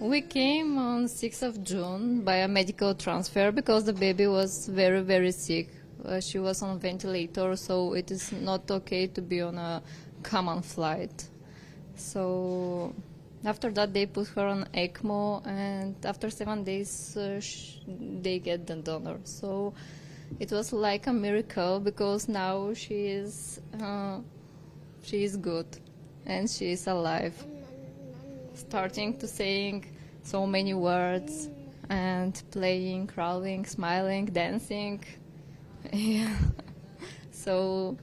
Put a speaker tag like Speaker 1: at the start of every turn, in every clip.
Speaker 1: We came on 6th of June by a medical transfer because the baby was very, very sick. She was on a ventilator, so it is not okay to be on a common flight. So after that, they put her on ECMO, and after 7 days, they get the donor. So it was like a miracle because now she is good and she is alive, starting to saying so many words and playing, crawling, smiling, dancing. Yeah. So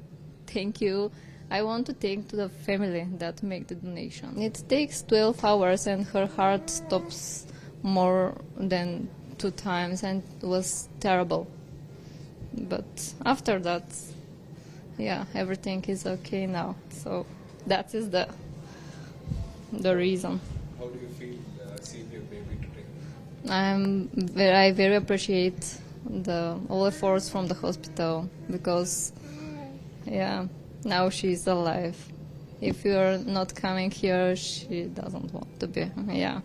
Speaker 1: thank you. I want to thank to the family that make the donation. It takes 12 hours and her heart stops more than 2 times and it was terrible. But after that, yeah, everything is okay now. So that is the reason.
Speaker 2: How do you feel seeing your baby today?
Speaker 1: I very appreciate all efforts from the hospital because, yeah, now she's alive. If you're not coming here, she doesn't want to be. Yeah,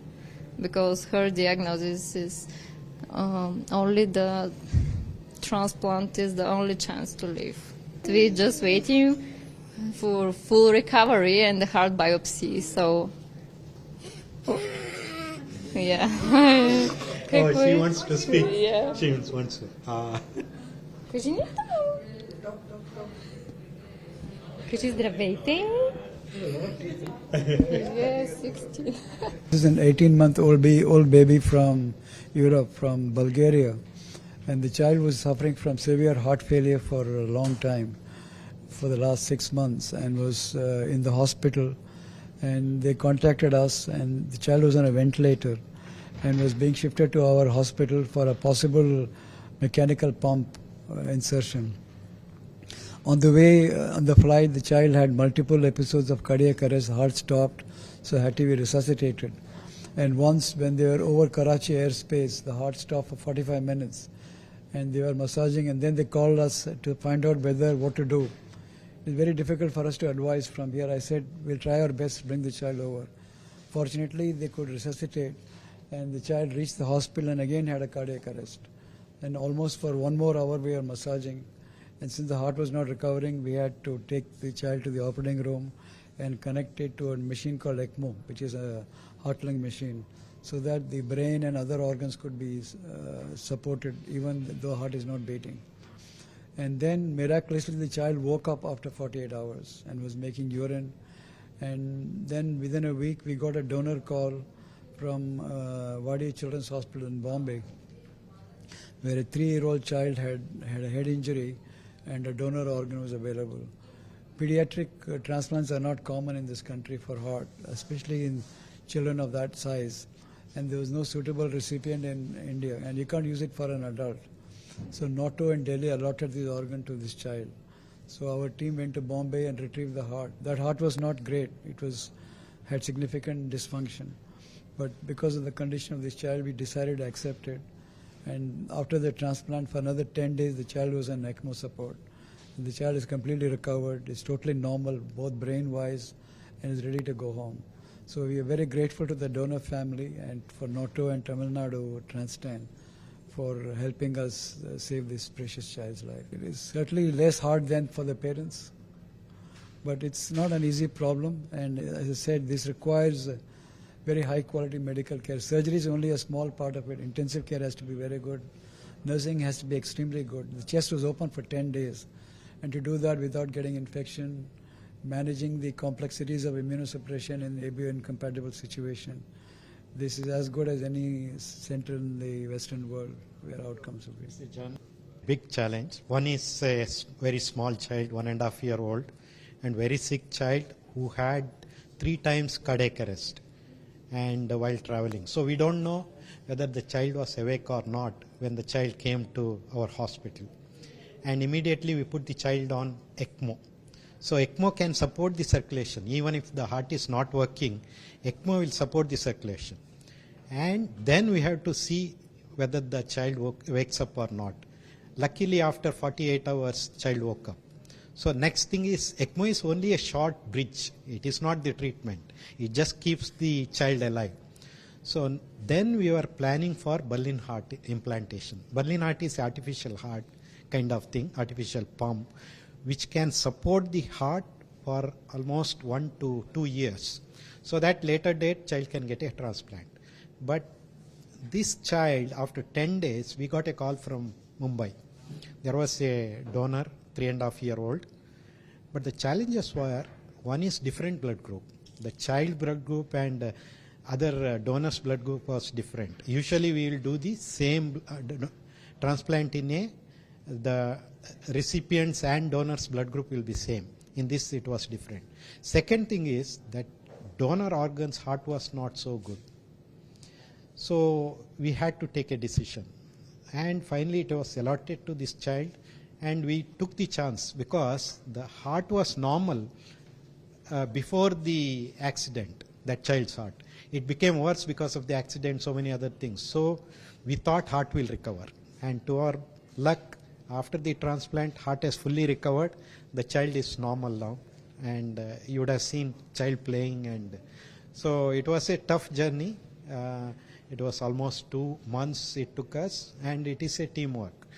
Speaker 1: because her diagnosis is only the transplant is the only chance to live. We're just waiting for full recovery and the heart biopsy. So, yeah.
Speaker 3: Oh, she wants to speak.
Speaker 1: Yeah.
Speaker 3: She wants to.
Speaker 1: Кажи здравейте. Yes, 60.
Speaker 4: This is an 18-month-old baby from Europe, from Bulgaria. And the child was suffering from severe heart failure for a long time, for the last 6 months, and was in the hospital. And they contacted us, and the child was on a ventilator and was being shifted to our hospital for a possible mechanical pump insertion. On the way, on the flight, the child had multiple episodes of cardiac arrest, heart stopped, so had to be resuscitated. And once, when they were over Karachi airspace, the heart stopped for 45 minutes, and they were massaging, and then they called us to find out what to do. It's very difficult for us to advise from here. I said, we'll try our best to bring the child over. Fortunately, they could resuscitate, and the child reached the hospital and again had a cardiac arrest. And almost for 1 more hour, we were massaging. And since the heart was not recovering, we had to take the child to the operating room and connect it to a machine called ECMO, which is a heart-lung machine, so that the brain and other organs could be supported even though the heart is not beating. And then miraculously the child woke up after 48 hours and was making urine. And then within a week we got a donor call from Wadi Children's Hospital in Bombay, where a 3-year-old child had a head injury and a donor organ was available. Pediatric transplants are not common in this country for heart, especially in children of that size. And there was no suitable recipient in India, and you can't use it for an adult. So NATO in Delhi allotted this organ to this child. So our team went to Bombay and retrieved the heart. That heart was not great. It had significant dysfunction. But because of the condition of this child, we decided to accept it. And after the transplant, for another 10 days, the child was on ECMO support. And the child is completely recovered. It's totally normal, both brain-wise, and is ready to go home. So we are very grateful to the donor family and for NATO and Tamil Nadu Transplant for helping us save this precious child's life. It is certainly less hard than for the parents, but it's not an easy problem. And as I said, this requires very high quality medical care. Surgery is only a small part of it. Intensive care has to be very good. Nursing has to be extremely good. The chest was open for 10 days. And to do that without getting infection, managing the complexities of immunosuppression in the ABO-incompatible situation, this is as good as any center in the Western world where outcomes will be.
Speaker 3: Big challenge. One is a very small child, 1.5-year-old, and very sick child who had 3 times cardiac arrest and while traveling. So we don't know whether the child was awake or not when the child came to our hospital. And immediately we put the child on ECMO. So ECMO can support the circulation. Even if the heart is not working, ECMO will support the circulation. And then we have to see whether the child wakes up or not. Luckily, after 48 hours, child woke up. So next thing is, ECMO is only a short bridge. It is not the treatment. It just keeps the child alive. So then we were planning for Berlin heart implantation. Berlin heart is artificial heart kind of thing, artificial pump, which can support the heart for almost 1 to 2 years. So that later date child can get a transplant. But this child, after 10 days, we got a call from Mumbai. There was a donor, 3.5-year-old. But the challenges were, one is different blood group. The child blood group and other donors blood group was different. Usually we will do the same transplant in the recipients and donors blood group will be same. In this it was different. Second thing is that donor organs heart was not so good. So we had to take a decision. And finally it was allotted to this child, and we took the chance because the heart was normal before the accident, that child's heart. It became worse because of the accident, so many other things. So we thought heart will recover. And to our luck, after the transplant, heart has fully recovered. The child is normal now. And you would have seen child playing. And so it was a tough journey. It was almost 2 months it took us, and it is a teamwork.